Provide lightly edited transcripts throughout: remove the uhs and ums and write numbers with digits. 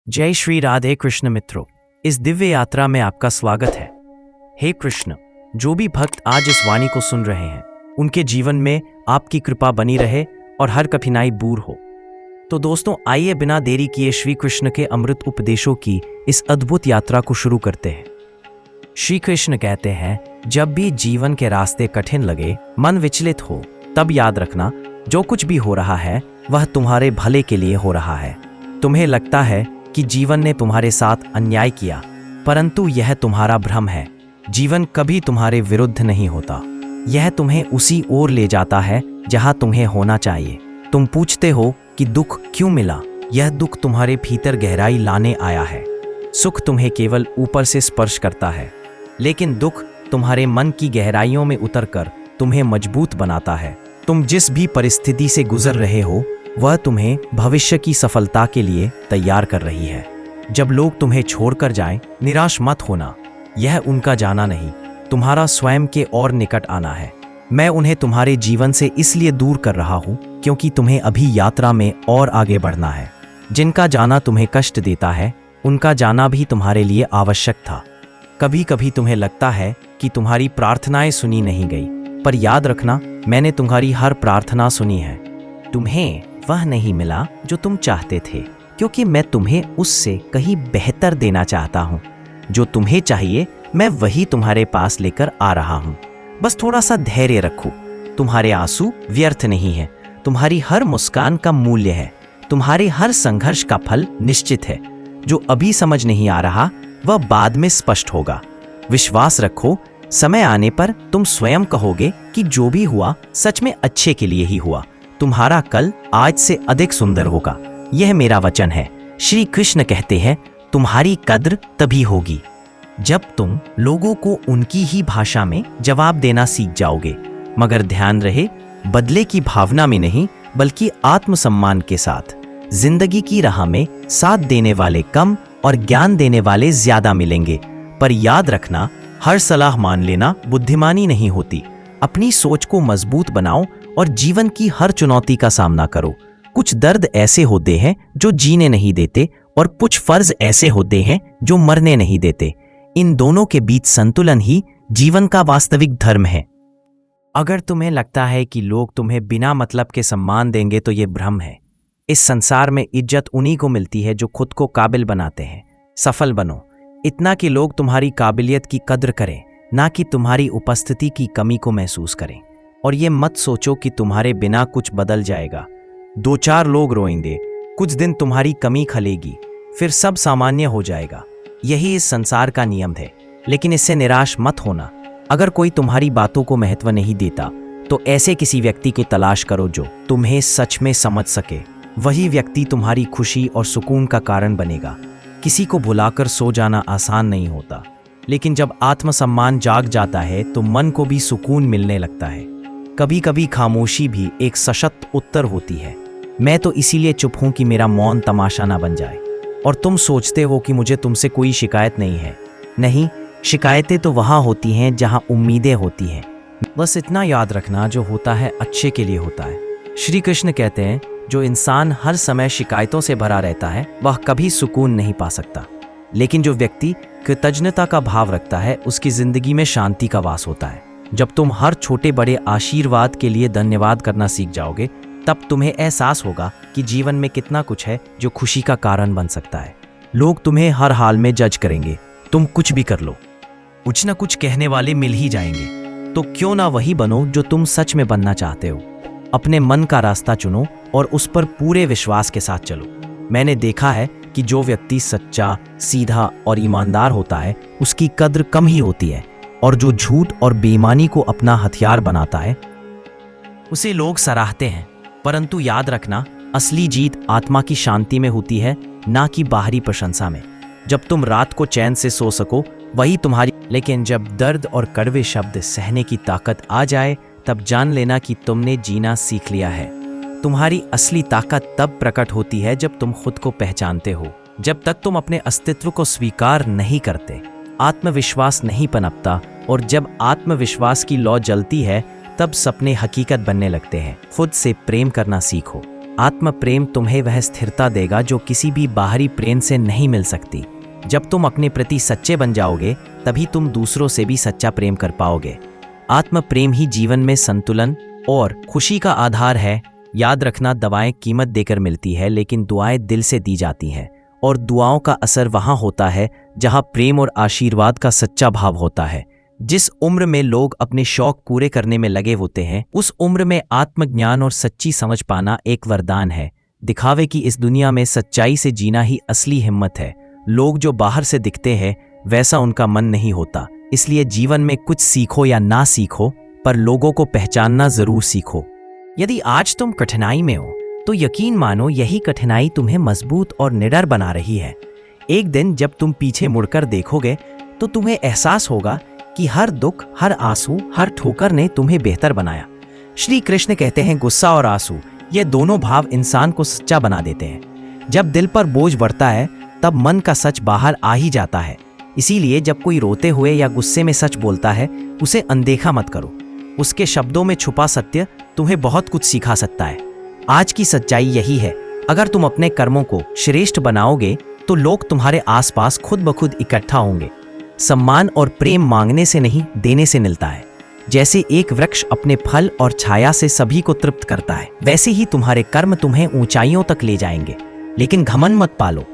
जय श्री राधे कृष्ण मित्रों, इस दिव्य यात्रा में आपका स्वागत है। हे कृष्ण, जो भी भक्त आज इस वाणी को सुन रहे हैं उनके जीवन में आपकी कृपा बनी रहे और हर कठिनाई दूर हो। तो दोस्तों, आइए बिना देरी किए श्री कृष्ण के अमृत उपदेशों की इस अद्भुत यात्रा को शुरू करते हैं। श्री कृष्ण कहते हैं, जब भी जीवन के रास्ते कठिन लगे, मन विचलित हो, तब याद रखना जो कुछ भी हो रहा है वह तुम्हारे भले के लिए हो रहा है। तुम्हें लगता है कि जीवन ने तुम्हारे साथ अन्याय किया, परंतु यह तुम्हारा भ्रम है। जीवन कभी तुम्हारे विरुद्ध नहीं होता, यह तुम्हें उसी ओर ले जाता है जहां तुम्हें होना चाहिए। तुम पूछते हो कि दुख क्यों मिला? यह दुख तुम्हारे भीतर गहराई लाने आया है। सुख तुम्हें केवल ऊपर से स्पर्श करता है, लेकिन दुख तुम्हारे मन की गहराइयों में उतरकर तुम्हें मजबूत बनाता है। तुम जिस भी परिस्थिति से गुजर रहे हो वह तुम्हें भविष्य की सफलता के लिए तैयार कर रही है। जब लोग तुम्हें छोड़कर जाएं, निराश मत होना। यह उनका जाना नहीं, तुम्हारा स्वयं के और निकट आना है। मैं उन्हें तुम्हारे जीवन से इसलिए दूर कर रहा हूं क्योंकि तुम्हें अभी यात्रा में और आगे बढ़ना है। जिनका जाना तुम्हें कष्ट देता है, उनका जाना भी तुम्हारे लिए आवश्यक था। कभी कभी तुम्हें लगता है कि तुम्हारी प्रार्थनाएं सुनी नहीं गई, पर याद रखना, मैंने तुम्हारी हर प्रार्थना सुनी है। तुम्हें वह नहीं मिला जो तुम चाहते थे, क्योंकि मैं तुम्हें उससे कहीं बेहतर देना चाहता हूं। जो तुम्हें चाहिए मैं वही तुम्हारे पास लेकर आ रहा हूं। बस थोड़ा सा धैर्य रखो। तुम्हारे आंसू व्यर्थ नहीं है, तुम्हारी हर मुस्कान का मूल्य है। तुम्हारे हर संघर्ष का फल निश्चित है। जो अभी समझ नहीं आ रहा वह बाद में स्पष्ट होगा। विश्वास रखो, समय आने पर तुम स्वयं कहोगे कि जो भी हुआ सच में अच्छे के लिए ही हुआ। तुम्हारा कल आज से अधिक सुंदर होगा, यह मेरा वचन है। श्री कृष्ण कहते हैं, तुम्हारी कद्र तभी होगी जब तुम लोगों को उनकी ही भाषा में जवाब देना सीख जाओगे। मगर ध्यान रहे, बदले की भावना में नहीं बल्कि आत्मसम्मान के साथ। जिंदगी की राह में साथ देने वाले कम और ज्ञान देने वाले ज्यादा मिलेंगे, पर याद रखना, हर सलाह मान लेना बुद्धिमानी नहीं होती। अपनी सोच को मजबूत बनाओ और जीवन की हर चुनौती का सामना करो। कुछ दर्द ऐसे होते हैं जो जीने नहीं देते और कुछ फर्ज ऐसे होते हैं जो मरने नहीं देते। इन दोनों के बीच संतुलन ही जीवन का वास्तविक धर्म है। अगर तुम्हें लगता है कि लोग तुम्हें बिना मतलब के सम्मान देंगे तो ये भ्रम है। इस संसार में इज्जत उन्हीं को मिलती है जो खुद को काबिल बनाते हैं। सफल बनो, इतना कि लोग तुम्हारी काबिलियत की कद्र करें, ना कि तुम्हारी उपस्थिति की कमी को महसूस करें। और ये मत सोचो कि तुम्हारे बिना कुछ बदल जाएगा। दो चार लोग रोएंगे, कुछ दिन तुम्हारी कमी खलेगी, फिर सब सामान्य हो जाएगा। यही इस संसार का नियम है, लेकिन इससे निराश मत होना। अगर कोई तुम्हारी बातों को महत्व नहीं देता तो ऐसे किसी व्यक्ति की तलाश करो जो तुम्हें सच में समझ सके। वही व्यक्ति तुम्हारी खुशी और सुकून का कारण बनेगा। किसी को भुलाकर सो जाना आसान नहीं होता, लेकिन जब आत्मसम्मान जाग जाता है तो मन को भी सुकून मिलने लगता है। कभी कभी खामोशी भी एक सशक्त उत्तर होती है। मैं तो इसीलिए चुप हूं कि मेरा मौन तमाशा ना बन जाए। और तुम सोचते हो कि मुझे तुमसे कोई शिकायत नहीं है। नहीं, शिकायतें तो वहां होती हैं जहां उम्मीदें होती हैं। बस इतना याद रखना, जो होता है अच्छे के लिए होता है। श्री कृष्ण कहते हैं, जो इंसान हर समय शिकायतों से भरा रहता है वह कभी सुकून नहीं पा सकता, लेकिन जो व्यक्ति कृतज्ञता का भाव रखता है उसकी जिंदगी में शांति का वास होता है। जब तुम हर छोटे बड़े आशीर्वाद के लिए धन्यवाद करना सीख जाओगे, तब तुम्हें एहसास होगा कि जीवन में कितना कुछ है जो खुशी का कारण बन सकता है। लोग तुम्हें हर हाल में जज करेंगे, तुम कुछ भी कर लो, कुछ न कुछ कहने वाले मिल ही जाएंगे। तो क्यों ना वही बनो जो तुम सच में बनना चाहते हो। अपने मन का रास्ता चुनो और उस पर पूरे विश्वास के साथ चलो। मैंने देखा है कि जो व्यक्ति सच्चा, सीधा और ईमानदार होता है उसकी कद्र कम ही होती है, और जो झूठ और बेईमानी को अपना हथियार बनाता है उसे लोग सराहते हैं। परंतु याद रखना, असली जीत आत्मा की शांति में होती है, ना कि बाहरी प्रशंसा में। जब तुम रात को चैन से सो सको वही तुम्हारी, लेकिन जब दर्द और कड़वे शब्द सहने की ताकत आ जाए तब जान लेना कि तुमने जीना सीख लिया है। तुम्हारी असली ताकत तब प्रकट होती है जब तुम खुद को पहचानते हो। जब तक तुम अपने अस्तित्व को स्वीकार नहीं करते, आत्मविश्वास नहीं पनपता, और जब आत्मविश्वास की लौ जलती है तब सपने हकीकत बनने लगते हैं। खुद से प्रेम करना सीखो। आत्म प्रेम तुम्हें वह स्थिरता देगा जो किसी भी बाहरी प्रेम से नहीं मिल सकती। जब तुम अपने प्रति सच्चे बन जाओगे तभी तुम दूसरों से भी सच्चा प्रेम कर पाओगे। आत्म प्रेम ही जीवन में संतुलन और खुशी का आधार है। याद रखना, दवाएं कीमत देकर मिलती है लेकिन दुआएं दिल से दी जाती हैं, और दुआओं का असर वहां होता है जहां प्रेम और आशीर्वाद का सच्चा भाव होता है। जिस उम्र में लोग अपने शौक पूरे करने में लगे होते हैं, उस उम्र में आत्मज्ञान और सच्ची समझ पाना एक वरदान है। दिखावे की इस दुनिया में सच्चाई से जीना ही असली हिम्मत है। लोग जो बाहर से दिखते हैं वैसा उनका मन नहीं होता। इसलिए जीवन में कुछ सीखो या ना सीखो, पर लोगों को पहचानना जरूर सीखो। यदि आज तुम कठिनाई में हो तो यकीन मानो यही कठिनाई तुम्हें मजबूत और निडर बना रही है। एक दिन जब तुम पीछे मुड़कर देखोगे तो तुम्हें एहसास होगा कि हर दुख, हर आंसू, हर ठोकर ने तुम्हें बेहतर बनाया। श्री कृष्ण कहते हैं, गुस्सा और आंसू ये दोनों भाव इंसान को सच्चा बना देते हैं। जब दिल पर बोझ बढ़ता है तब मन का सच बाहर आ ही जाता है। इसीलिए जब कोई रोते हुए या गुस्से में सच बोलता है उसे अनदेखा मत करो। उसके शब्दों में छुपा सत्य तुम्हें बहुत कुछ सिखा सकता है। आज की सच्चाई यही है, अगर तुम अपने कर्मों को श्रेष्ठ बनाओगे तो लोग तुम्हारे आसपास खुद ब खुद इकट्ठा होंगे। सम्मान और प्रेम मांगने से नहीं, देने से मिलता है। जैसे एक वृक्ष अपने फल और छाया से सभी को तृप्त करता है, वैसे ही तुम्हारे कर्म तुम्हें ऊंचाइयों तक ले जाएंगे। लेकिन घमंड मत पालो।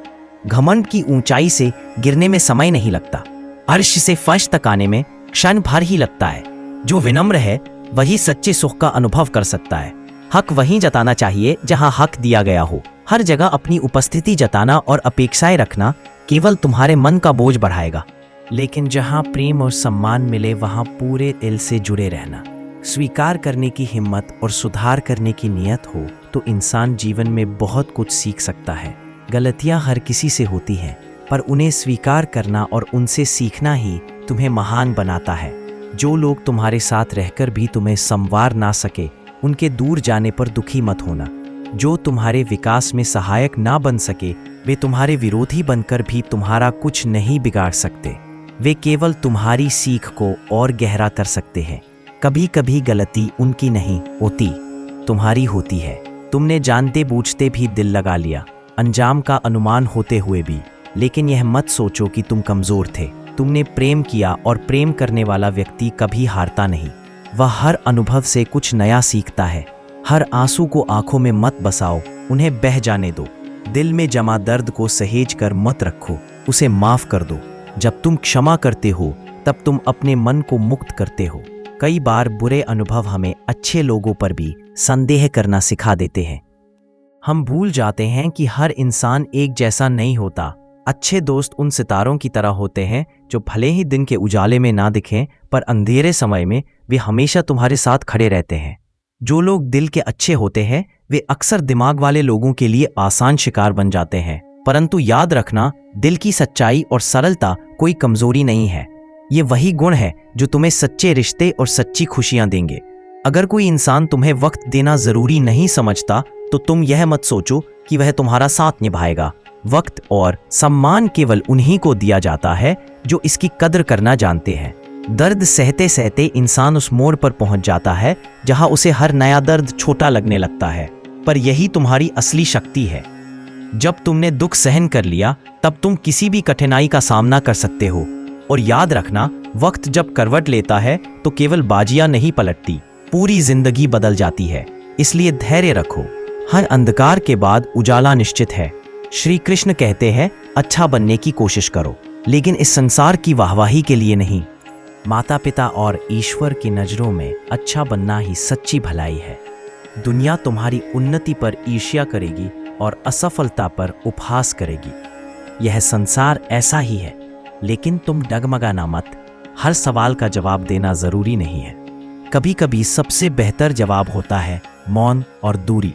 घमंड की ऊंचाई से गिरने में समय नहीं लगता, अर्श से फर्श तक आने में क्षण भर ही लगता है। जो विनम्र है वही सच्चे सुख का अनुभव कर सकता है। हक वहीं जताना चाहिए जहां हक दिया गया हो। हर जगह अपनी उपस्थिति जताना और अपेक्षाएं रखना केवल तुम्हारे मन का बोझ बढ़ाएगा। लेकिन जहां प्रेम और सम्मान मिले वहां पूरे दिल से जुड़े रहना, स्वीकार करने की हिम्मत और सुधार करने की नियत हो तो इंसान जीवन में बहुत कुछ सीख सकता है। गलतियां हर किसी से होती हैं, पर उन्हें स्वीकार करना और उनसे सीखना ही तुम्हें महान बनाता है। जो लोग तुम्हारे साथ रहकर भी तुम्हें संवार ना सके, उनके दूर जाने पर दुखी मत होना। जो तुम्हारे विकास में सहायक ना बन सके, वे तुम्हारे विरोधी बनकर भी तुम्हारा कुछ नहीं बिगाड़ सकते। वे केवल तुम्हारी सीख को और गहरा कर सकते हैं। कभी कभी गलती उनकी नहीं होती, तुम्हारी होती है। तुमने जानते बूझते भी दिल लगा लिया, अंजाम का अनुमान होते हुए भी। लेकिन यह मत सोचो कि तुम कमजोर थे। तुमने प्रेम किया, और प्रेम करने वाला व्यक्ति कभी हारता नहीं। वह हर अनुभव से कुछ नया सीखता है। हर आंसू को आंखों में मत बसाओ, उन्हें बह जाने दो। दिल में जमा दर्द को सहेज कर मत रखो, उसे माफ कर दो। जब तुम क्षमा करते हो तब तुम अपने मन को मुक्त करते हो। कई बार बुरे अनुभव हमें अच्छे लोगों पर भी संदेह करना सिखा देते हैं। हम भूल जाते हैं कि हर इंसान एक जैसा नहीं होता। अच्छे दोस्त उन सितारों की तरह होते हैं जो भले ही दिन के उजाले में ना दिखें, पर अंधेरे समय में वे हमेशा तुम्हारे साथ खड़े रहते हैं। जो लोग दिल के अच्छे होते हैं वे अक्सर दिमाग वाले लोगों के लिए आसान शिकार बन जाते हैं। परंतु याद रखना, दिल की सच्चाई और सरलता कोई कमजोरी नहीं है। ये वही गुण है जो तुम्हें सच्चे रिश्ते और सच्ची खुशियां देंगे। अगर कोई इंसान तुम्हें वक्त देना जरूरी नहीं समझता तो तुम यह मत सोचो कि वह तुम्हारा साथ निभाएगा। वक्त और सम्मान केवल उन्हीं को दिया जाता है जो इसकी कदर करना जानते हैं। दर्द सहते सहते इंसान उस मोड़ पर पहुंच जाता है जहां उसे हर नया दर्द छोटा लगने लगता है, पर यही तुम्हारी असली शक्ति है। जब तुमने दुख सहन कर लिया तब तुम किसी भी कठिनाई का सामना कर सकते हो। और याद रखना, वक्त जब करवट लेता है तो केवल बाजियां नहीं पलटती, पूरी जिंदगी बदल जाती है। इसलिए धैर्य रखो, हर अंधकार के बाद उजाला निश्चित है। श्री कृष्ण कहते हैं, अच्छा बनने की कोशिश करो, लेकिन इस संसार की वाहवाही के लिए नहीं। माता पिता और ईश्वर की नजरों में अच्छा बनना ही सच्ची भलाई है। दुनिया तुम्हारी उन्नति पर ईर्ष्या करेगी और असफलता पर उपहास करेगी। यह संसार ऐसा ही है, लेकिन तुम डगमगाना मत। हर सवाल का जवाब देना जरूरी नहीं है। कभी कभी सबसे बेहतर जवाब होता है मौन और दूरी।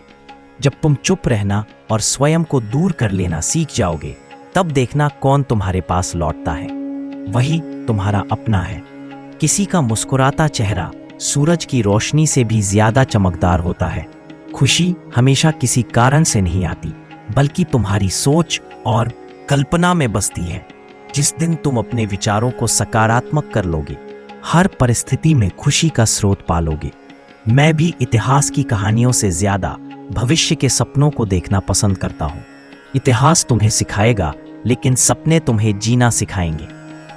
जब तुम चुप रहना और स्वयं को दूर कर लेना सीख जाओगे, तब देखना कौन तुम्हारे पास लौटता है। वही तुम्हारा अपना है। किसी का मुस्कुराता चेहरा सूरज की रोशनी से भी ज्यादा चमकदार होता है। खुशी हमेशा किसी कारण से नहीं आती, बल्कि तुम्हारी सोच और कल्पना में बसती है। जिस दिन तुम अपने विचारों को सकारात्मक कर लोगे, हर परिस्थिति में खुशी का स्रोत पालोगे। मैं भी इतिहास की कहानियों से ज्यादा भविष्य के सपनों को देखना पसंद करता हूँ। इतिहास तुम्हें सिखाएगा, लेकिन सपने तुम्हें जीना सिखाएंगे।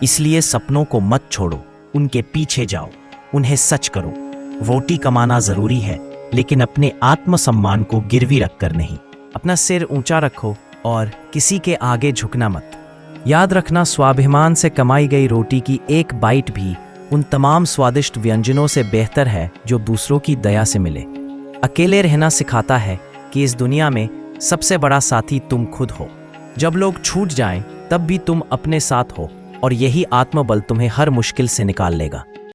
इसलिए सपनों को मत छोड़ो, उनके पीछे जाओ, उन्हें सच करो। रोटी कमाना जरूरी है, लेकिन अपने आत्मसम्मान को गिरवी रखकर नहीं। अपना सिर ऊंचा रखो और किसी के आगे झुकना मत। याद रखना, स्वाभिमान से कमाई गई रोटी की एक बाइट भी उन तमाम स्वादिष्ट व्यंजनों से बेहतर है जो दूसरों की दया से मिले। अकेले रहना सिखाता है कि इस दुनिया में सबसे बड़ा साथी तुम खुद हो। जब लोग छूट जाएं, तब भी तुम अपने साथ हो, और यही आत्मबल तुम्हें हर मुश्किल से निकाल लेगा।